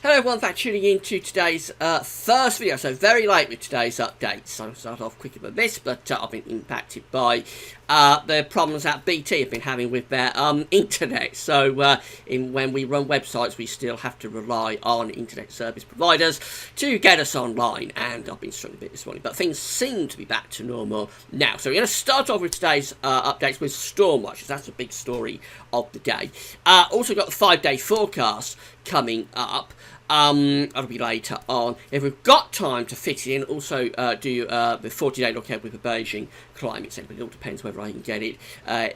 Hello everyone, thanks for tuning in to today's first video. So very late with today's update. So I'll start off quicker than this, but I've been impacted by the problems that BT have been having with their internet. So when we run websites, we still have to rely on internet service providers to get us online. And I've been struggling a bit this morning, but things seem to be back to normal now. So we're going to start off with today's updates with Stormwatch. That's a big story of the day. Also got the 5-day forecast coming up. That'll be later on. If we've got time to fit it in, also do the 40-day look ahead with the Beijing Climate Centre. It all depends whether I can get it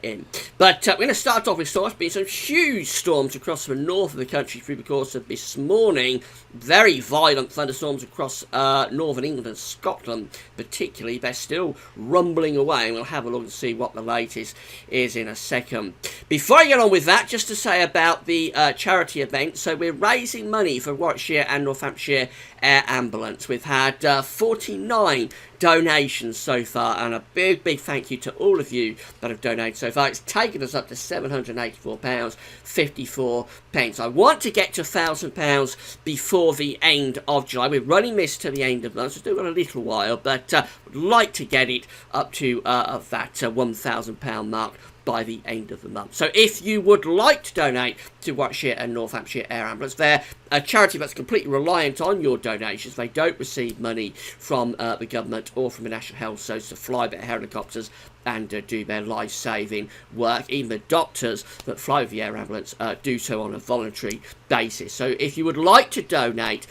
in. But we're going to start off with storms. Been some huge storms across the north of the country through the course of this morning. Very violent thunderstorms across northern England and Scotland, particularly. They're still rumbling away, and we'll have a look and see what the latest is in a second. Before I get on with that, just to say about the charity event. So we're raising money for Warwickshire and North Hampshire Air Ambulance. We've had 49 donations so far, and a big thank you to all of you that have donated so far. It's taken us up to £784.54. I want to get to £1,000 before the end of July. We're running this to the end of the month, so still got a little while, but would like to get it up to that £1,000 mark by the end of the month. So if you would like to donate to Warwickshire and North Hampshire Air Ambulance, they're a charity that's completely reliant on your donations. They don't receive money from the government or from the National Health Service to fly their helicopters and do their life-saving work. Even the doctors that fly with the air ambulance do so on a voluntary basis. So if you would like to donate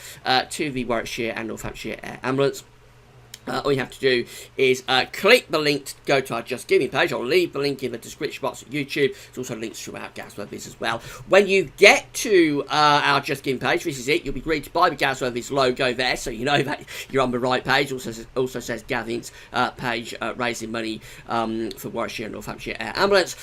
to the Warwickshire and North Hampshire Air Ambulance, all you have to do is click the link to go to our Just Giving page. I'll leave the link in the description box at YouTube. There's also links throughout Gasworthy's as well. When you get to our Just Giving page, this is it. You'll be greeted by the Gasworthy's logo there, so you know that you're on the right page. Also says Gavin's page, raising money for Warwickshire and North Hampshire Air Ambulance.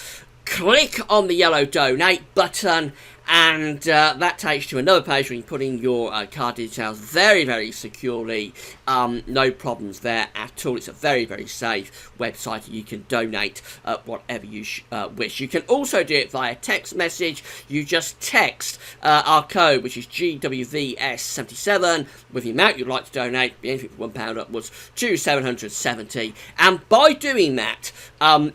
Click on the yellow donate button, and that takes you to another page where you can put in your card details very securely. No problems there at all. It's a very safe website. You can donate whatever you wish. You can also do it via text message. You just text our code, which is GWVS77, with the amount you'd like to donate, anything from £1 upwards, to 770. And by doing that,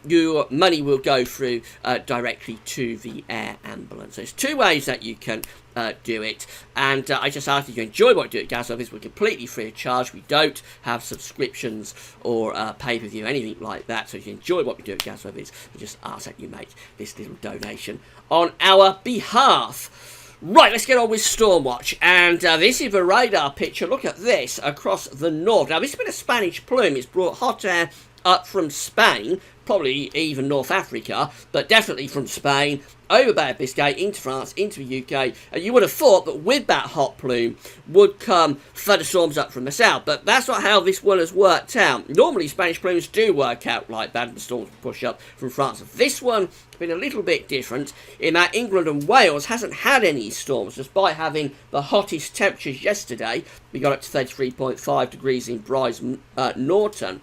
your money will go through directly to the air ambulance. So it's two ways that you can do it, and I just ask if you enjoy what we do at Gasworthy's. We're completely free of charge. We don't have subscriptions or pay-per-view, anything like that. So if you enjoy what we do at Gasworthy's, we just ask that you make this little donation on our behalf. Right, let's get on with Stormwatch, and this is the radar picture. Look at this across the north. Now, this has been a Spanish plume. It's brought hot air up from Spain, probably even North Africa, but definitely from Spain, over Bay of Biscay, into France, into the UK, and you would have thought that with that hot plume would come thunderstorms up from the south, but that's not how this one has worked out. Normally Spanish plumes do work out like that, and the storms push up from France. This one has been a little bit different in that England and Wales hasn't had any storms, despite having the hottest temperatures yesterday. We got up to 33.5 degrees in Bryce Norton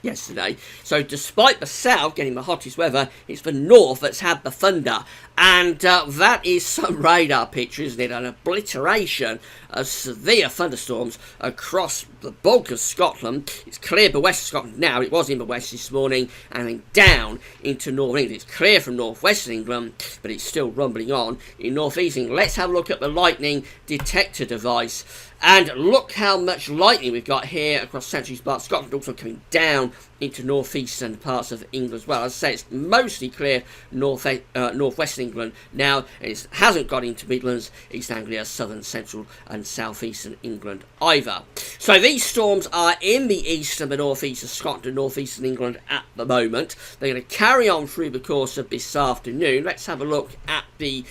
yesterday. So despite the south getting the hottest weather, it's the north that's had the thunder, and that is some radar picture, isn't it? An obliteration of severe thunderstorms across the bulk of Scotland. It's cleared the west of Scotland now. It was in the west this morning, and then down into northern England. It's clear from northwestern England, but it's still rumbling on in northeast England. Let's have a look at the lightning detector device. And look how much lightning we've got here across central part of Scotland, also coming down into northeastern parts of England as well. As I say, it's mostly clear northwest England now. It hasn't got into Midlands, East Anglia, southern, central and southeastern England either. So these storms are in the east and the northeast of Scotland and northeastern England at the moment. They're going to carry on through the course of this afternoon. Let's have a look at the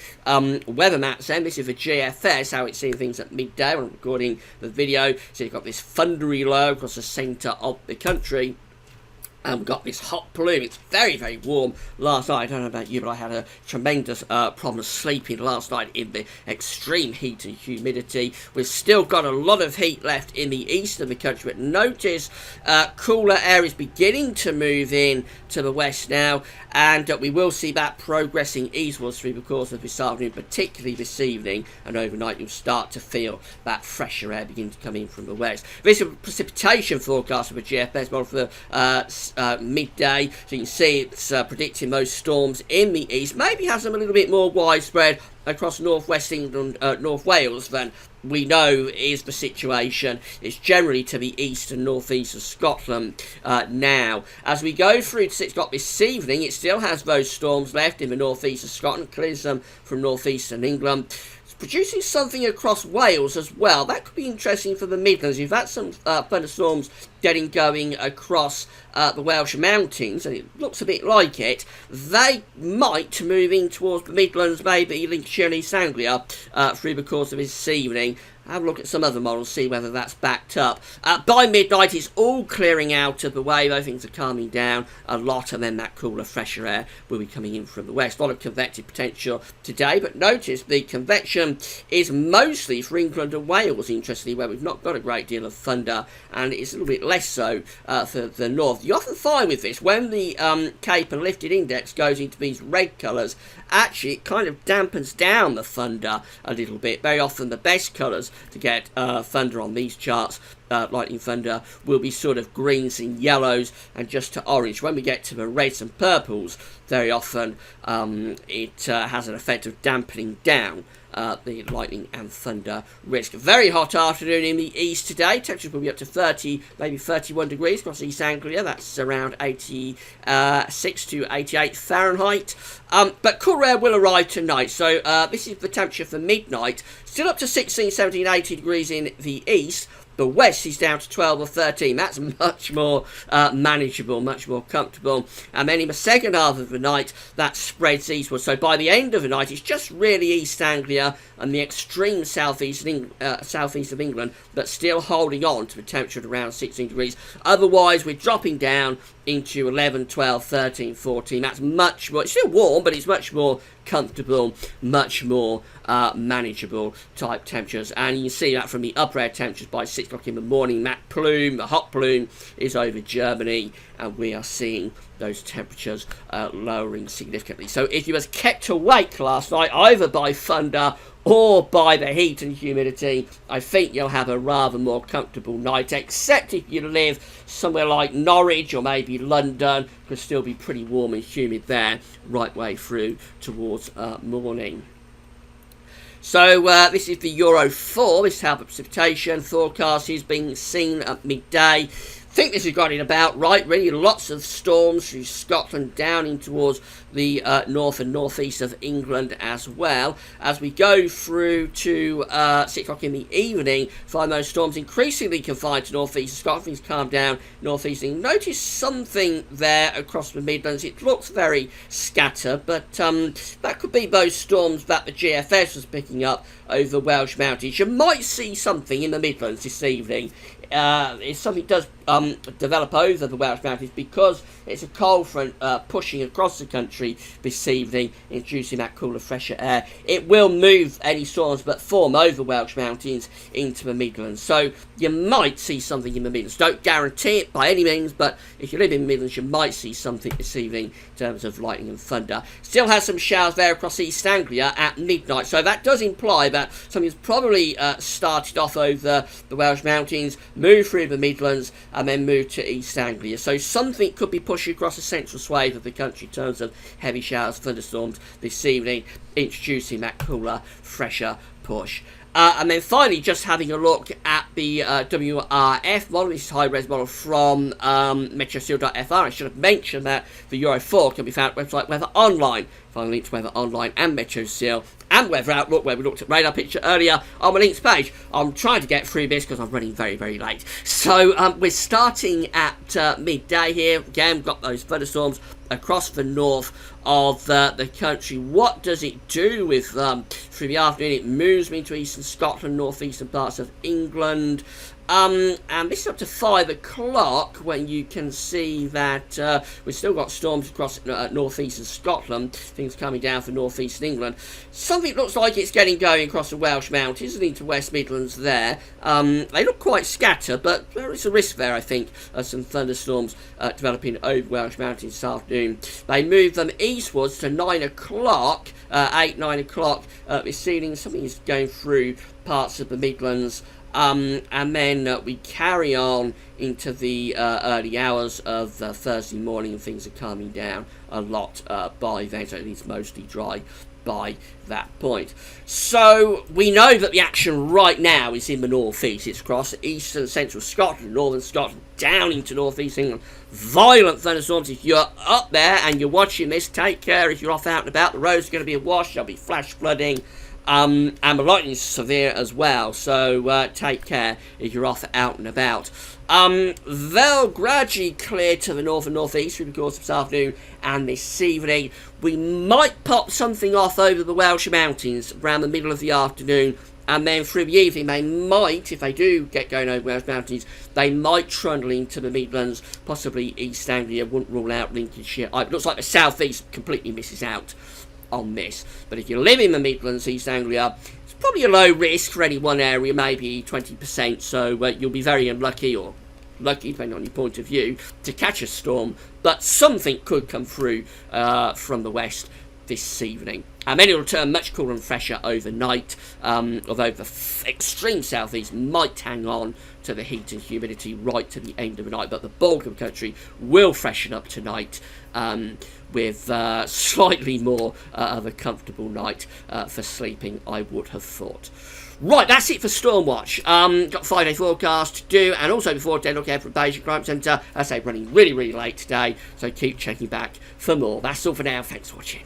weather maps then. This is the GFS, how it's seeing things at midday when I'm recording the video. So you've got this thundery low across the centre of the country. And we've got this hot plume. It's very, very warm last night. I don't know about you, but I had a tremendous problem sleeping last night in the extreme heat and humidity. We've still got a lot of heat left in the east of the country, but notice cooler air is beginning to move in to the west now, and we will see that progressing eastwards through the course of this afternoon, particularly this evening, and overnight you'll start to feel that fresher air begin to come in from the west. This is a precipitation forecast for the GFS model for the midday, so you can see it's predicting those storms in the east. Maybe has them a little bit more widespread across northwest England, North Wales than we know is the situation. It's generally to the east and northeast of Scotland now. As we go through to 6 o'clock this evening, it still has those storms left in the northeast of Scotland, clears them from northeastern England. Producing something across Wales as well. That could be interesting for the Midlands. You've had some thunderstorms getting going across the Welsh mountains, and it looks a bit like it. They might move in towards the Midlands, maybe Lincolnshire and East Anglia through the course of this evening. Have a look at some other models, see whether that's backed up. By midnight, it's all clearing out of the way, though things are calming down a lot, and then that cooler, fresher air will be coming in from the west. A lot of convective potential today, but notice the convection is mostly for England and Wales, interestingly, where we've not got a great deal of thunder, and it's a little bit less so for the north. You often find with this, when the Cape and lifted index goes into these red colours, actually it kind of dampens down the thunder a little bit. Very often the best colours to get thunder on these charts, lightning thunder, will be sort of greens and yellows and just to orange. When we get to the reds and purples, very often it has an effect of dampening down the lightning and thunder risk. Very hot afternoon in the east today. Temperatures will be up to 30, maybe 31 degrees across East Anglia. That's around 86 to 88 Fahrenheit. But cool air will arrive tonight. So this is the temperature for midnight. Still up to 16, 17, 18 degrees in the east. The west is down to 12 or 13. That's much more manageable, much more comfortable. And then in the second half of the night, that spreads eastward. So by the end of the night, it's just really East Anglia and the extreme southeast of England, but still holding on to the temperature at around 16 degrees. Otherwise, we're dropping down into 11, 12, 13, 14. That's much more, it's still warm, but it's much more comfortable, much more manageable type temperatures. And you can see that from the upper air temperatures by 6 o'clock in the morning. That plume, the hot plume, is over Germany, and we are seeing those temperatures lowering significantly. So if you was kept awake last night, either by thunder or by the heat and humidity, I think you'll have a rather more comfortable night, except if you live somewhere like Norwich or maybe London. Could still be pretty warm and humid there right way through towards morning. So this is the Euro 4. This is how the precipitation forecast is being seen at midday. I think this has got it about right, really. Lots of storms through Scotland down in towards the north and northeast of England as well. As we go through to 6 o'clock in the evening, find those storms increasingly confined to northeast Scotland. Things calm down northeast England. Notice something there across the Midlands. It looks very scattered, but that could be those storms that the GFS was picking up over the Welsh mountains. You might see something in the Midlands this evening. If something does develop over the Welsh mountains, because it's a cold front pushing across the country this evening, introducing that cooler, fresher air, it will move any storms that form over Welsh mountains into the Midlands. So you might see something in the Midlands. Don't guarantee it by any means, but if you live in the Midlands, you might see something this evening in terms of lightning and thunder. Still has some showers there across East Anglia at midnight, so that does imply that something's probably started off over the Welsh mountains, moved through the Midlands, and then moved to East Anglia. So something could be pushing across the central swathe of the country in terms of heavy showers, thunderstorms this evening, introducing that cooler, fresher push. And then finally, just having a look at the WRF model. This is high-res model from meteoseal.fr. I should have mentioned that the Euro 4 can be found at website Weather Online. Find links to Weather Online and Meteoseal and Weather Outlook, where we looked at radar picture earlier on my links page. I'm trying to get through this because I'm running very, very late. So we're starting at midday here. Again, we've got those thunderstorms across the north of the country. What does it do with through the afternoon? It moves me to eastern Scotland, northeastern parts of England. And this is up to 5 o'clock when you can see that we've still got storms across northeastern Scotland, things coming down for northeastern England. Something looks like it's getting going across the Welsh Mountains and into West Midlands there. They look quite scattered, but there is a risk there, I think, of some thunderstorms developing over Welsh Mountains this afternoon. They move them eastwards to 9 o'clock, 8, 9 o'clock this evening. Something is going through parts of the Midlands. And then we carry on into the early hours of Thursday morning, and things are calming down a lot by then, so it's mostly dry by that point. So we know that the action right now is in the northeast. It's across eastern central Scotland, northern Scotland, down into northeast England. Violent thunderstorms. If you're up there and you're watching this, take care. If you're off out and about, the roads are going to be awash. There'll be flash flooding. And the lightning is severe as well, so take care if you're off out and about. They'll gradually clear to the north and northeast through the course of this afternoon and this evening. We might pop something off over the Welsh Mountains around the middle of the afternoon, and then through the evening they might, if they do get going over Welsh Mountains, they might trundle into the Midlands, possibly East Anglia. Wouldn't rule out Lincolnshire. It looks like the southeast completely misses out on this, but if you live in the Midlands, East Anglia, it's probably a low risk for any one area, maybe 20%, so you'll be very unlucky, or lucky depending on your point of view, to catch a storm, but something could come through from the west this evening. And then it will turn much cooler and fresher overnight, although the extreme southeast might hang on to the heat and humidity right to the end of the night, but the bulk of the country will freshen up tonight with slightly more of a comfortable night for sleeping, I would have thought. Right, that's it for Stormwatch. Got 5-day forecast to do, and also before 10, look out for Beijing Crime Centre. As I say, running really, really late today, so keep checking back for more. That's all for now. Thanks for watching.